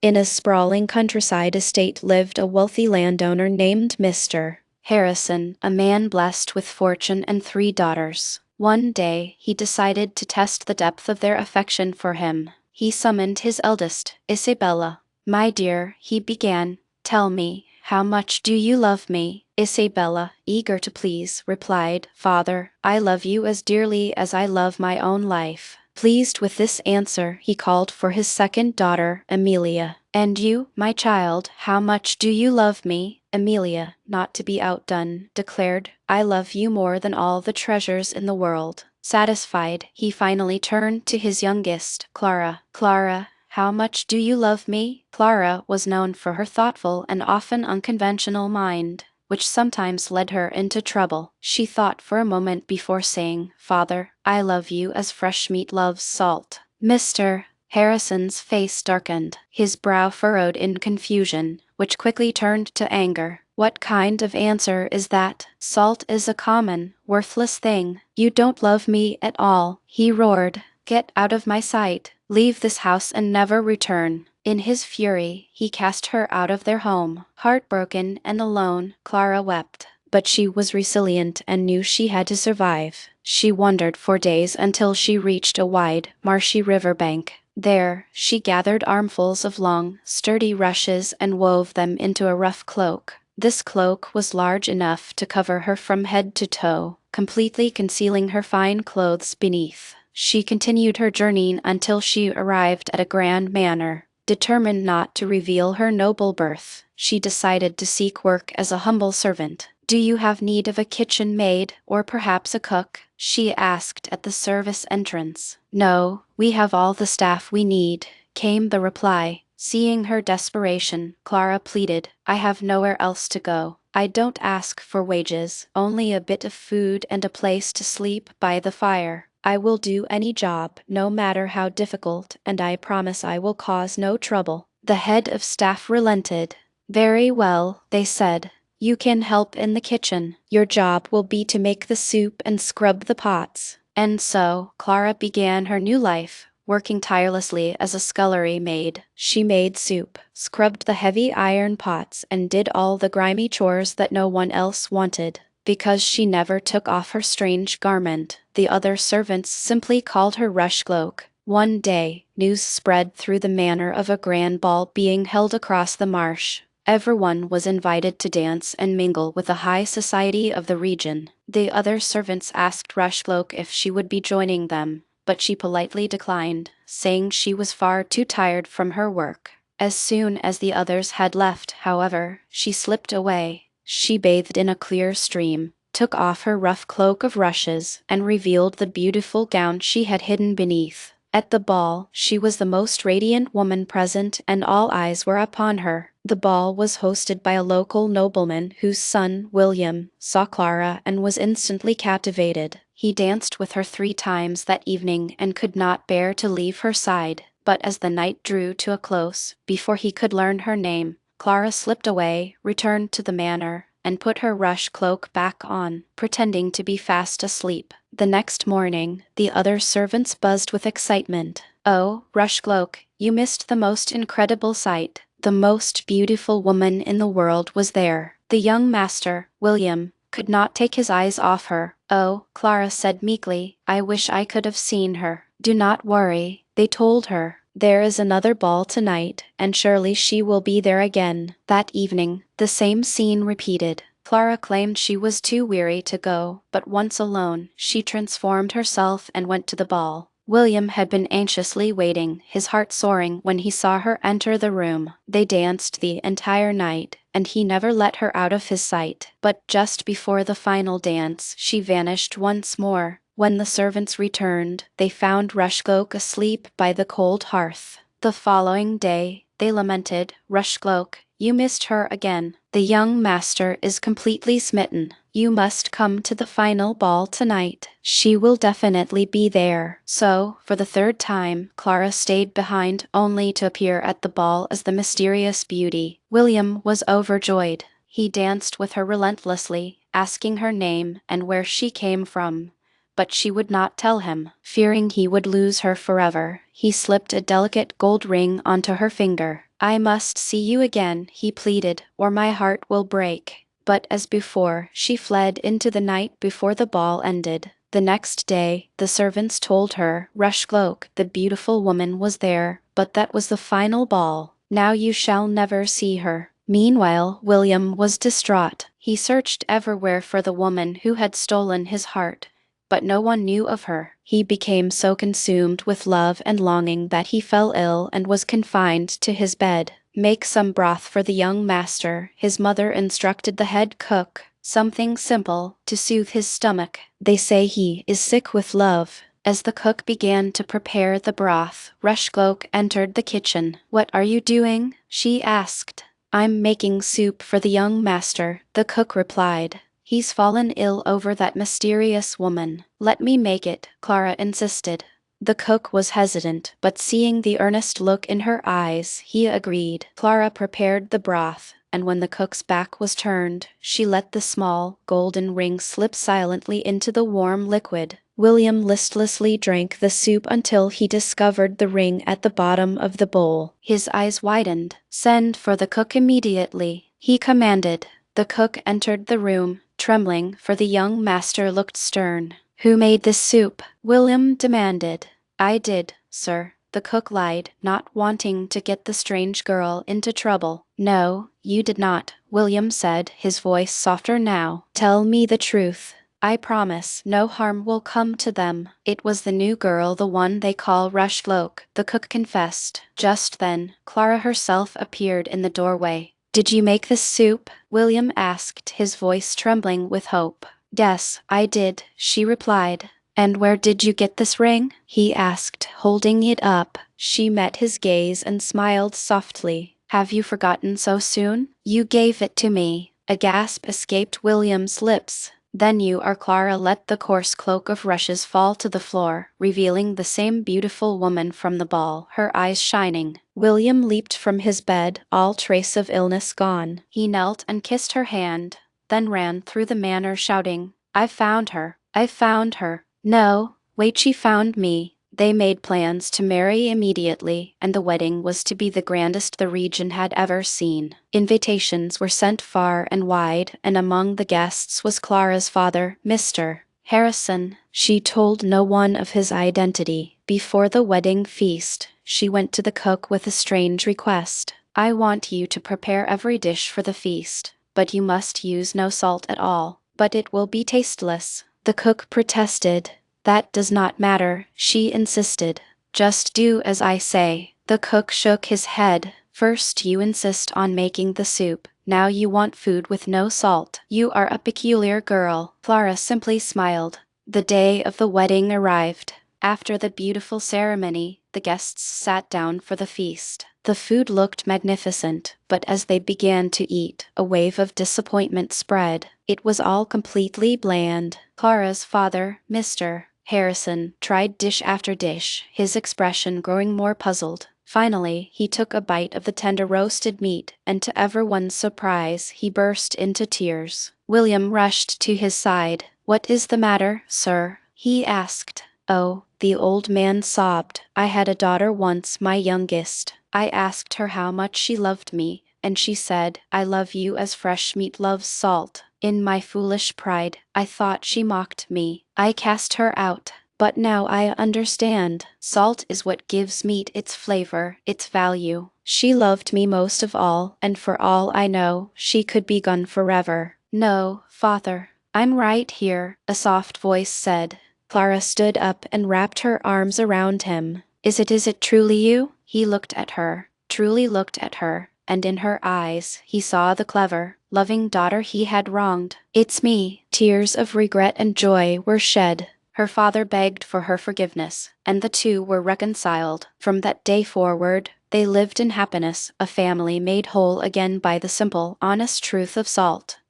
In a sprawling countryside estate lived a wealthy landowner named Mr. Harrison, a man blessed with fortune and 3 daughters. One day, he decided to test the depth of their affection for him. He summoned his eldest, Isabella. "My dear," he began, "tell me, how much do you love me?" Isabella, eager to please, replied, "Father, I love you as dearly as I love my own life." Pleased with this answer, he called for his second daughter, Amelia. "And you, my child, how much do you love me?" Amelia, not to be outdone, declared, "I love you more than all the treasures in the world." Satisfied, he finally turned to his youngest, Clara. "Clara, how much do you love me?" Clara was known for her thoughtful and often unconventional mind, which sometimes led her into trouble. She thought for a moment before saying, "Father, I love you as fresh meat loves salt." Mr. Harrison's face darkened, his brow furrowed in confusion, which quickly turned to anger. "What kind of answer is that? Salt is a common, worthless thing. You don't love me at all," he roared. "Get out of my sight. Leave this house and never return." In his fury, he cast her out of their home. Heartbroken and alone, Clara wept. But she was resilient and knew she had to survive. She wandered for days until she reached a wide, marshy riverbank. There, she gathered armfuls of long, sturdy rushes and wove them into a rough cloak. This cloak was large enough to cover her from head to toe, completely concealing her fine clothes beneath. She continued her journey until she arrived at a grand manor. Determined not to reveal her noble birth, she decided to seek work as a humble servant. "Do you have need of a kitchen maid, or perhaps a cook?" she asked at the service entrance. "No, we have all the staff we need," came the reply. Seeing her desperation, Clara pleaded, "I have nowhere else to go. I don't ask for wages, only a bit of food and a place to sleep by the fire. I will do any job, no matter how difficult, and I promise I will cause no trouble." The head of staff relented. "Very well," they said. "You can help in the kitchen. Your job will be to make the soup and scrub the pots." And so, Clara began her new life, working tirelessly as a scullery maid. She made soup, scrubbed the heavy iron pots, and did all the grimy chores that no one else wanted. Because she never took off her strange garment, the other servants simply called her Rushcloak. One day, news spread through the manor of a grand ball being held across the marsh. Everyone was invited to dance and mingle with the high society of the region. The other servants asked Rushcloak if she would be joining them, but she politely declined, saying she was far too tired from her work. As soon as the others had left, however, she slipped away. She bathed in a clear stream, took off her rough cloak of rushes, and revealed the beautiful gown she had hidden beneath. At the ball, she was the most radiant woman present, and all eyes were upon her. The ball was hosted by a local nobleman whose son, William, saw Clara and was instantly captivated. He danced with her 3 times that evening and could not bear to leave her side. But as the night drew to a close, before he could learn her name, Clara slipped away, returned to the manor, and put her rush cloak back on, pretending to be fast asleep. The next morning, the other servants buzzed with excitement. "Oh, Rushcloak, you missed the most incredible sight. The most beautiful woman in the world was there." The young master, William, could not take his eyes off her. "Oh," Clara said meekly, "I wish I could have seen her." "Do not worry," they told her. "There is another ball tonight, and surely she will be there again." That evening, the same scene repeated. Clara claimed she was too weary to go, but once alone, she transformed herself and went to the ball. William had been anxiously waiting, his heart soaring when he saw her enter the room. They danced the entire night, and he never let her out of his sight. But just before the final dance, she vanished once more. When the servants returned, they found Rushcloak asleep by the cold hearth. The following day, they lamented, "Rushcloak, you missed her again. The young master is completely smitten. You must come to the final ball tonight. She will definitely be there." So, for the 3rd time, Clara stayed behind only to appear at the ball as the mysterious beauty. William was overjoyed. He danced with her relentlessly, asking her name and where she came from. But she would not tell him. Fearing he would lose her forever, he slipped a delicate gold ring onto her finger. I must see you again, he pleaded, or my heart will break. But as before, she fled into the night before the ball ended. The next day, the servants told her, Rushcloak, the beautiful woman was there, but that was the final ball. Now you shall never see her. Meanwhile, William was distraught. He searched everywhere for the woman who had stolen his heart, but no one knew of her. He became so consumed with love and longing that he fell ill and was confined to his bed. Make some broth for the young master, his mother instructed the head cook. Something simple, to soothe his stomach. They say he is sick with love. As the cook began to prepare the broth, Rushcloak entered the kitchen. What are you doing? She asked. I'm making soup for the young master, the cook replied. He's fallen ill over that mysterious woman. Let me make it, Clara insisted. The cook was hesitant, but seeing the earnest look in her eyes, he agreed. Clara prepared the broth, and when the cook's back was turned, she let the small, golden ring slip silently into the warm liquid. William listlessly drank the soup until he discovered the ring at the bottom of the bowl. His eyes widened. Send for the cook immediately, he commanded. The cook entered the room, trembling, for the young master looked stern. Who made this soup? William demanded. I did, sir. The cook lied, not wanting to get the strange girl into trouble. No, you did not, William said, his voice softer now. Tell me the truth. I promise no harm will come to them. It was the new girl, the one they call Rushcloak, the cook confessed. Just then, Clara herself appeared in the doorway. Did you make this soup? William asked, his voice trembling with hope. Yes, I did, she replied. And where did you get this ring? He asked, holding it up. She met his gaze and smiled softly. Have you forgotten so soon? You gave it to me. A gasp escaped William's lips. Then you are Clara let the coarse cloak of rushes fall to the floor, revealing the same beautiful woman from the ball, her eyes shining. William leaped from his bed, all trace of illness gone. He knelt and kissed her hand, then ran through the manor shouting, I've found her! I've found her! No, wait, she found me. They made plans to marry immediately, and the wedding was to be the grandest the region had ever seen. Invitations were sent far and wide, and among the guests was Clara's father, Mr. Harrison. She told no one of his identity. Before the wedding feast, she went to the cook with a strange request. I want you to prepare every dish for the feast, but you must use no salt at all. But it will be tasteless. The cook protested. That does not matter, she insisted. Just do as I say. The cook shook his head. First you insist on making the soup. Now you want food with no salt. You are a peculiar girl. Clara simply smiled. The day of the wedding arrived. After the beautiful ceremony, the guests sat down for the feast. The food looked magnificent, but as they began to eat, a wave of disappointment spread. It was all completely bland. Clara's father, Mr. Harrison, tried dish after dish, his expression growing more puzzled. Finally, he took a bite of the tender roasted meat, and to everyone's surprise, he burst into tears. William rushed to his side. What is the matter, sir? He asked. Oh, the old man sobbed. I had a daughter once, my youngest. I asked her how much she loved me, and she said, I love you as fresh meat loves salt. In my foolish pride, I thought she mocked me. I cast her out. But now I understand. Salt is what gives meat its flavor, its value. She loved me most of all, and for all I know, she could be gone forever. No, father, I'm right here, a soft voice said. Clara stood up and wrapped her arms around him. Is it truly you? He looked at her, truly looked at her, and in her eyes he saw the clever, loving daughter he had wronged. It's me. Tears of regret and joy were shed. Her father begged for her forgiveness, and the two were reconciled. From that day forward, they lived in happiness, a family made whole again by the simple, honest truth of salt.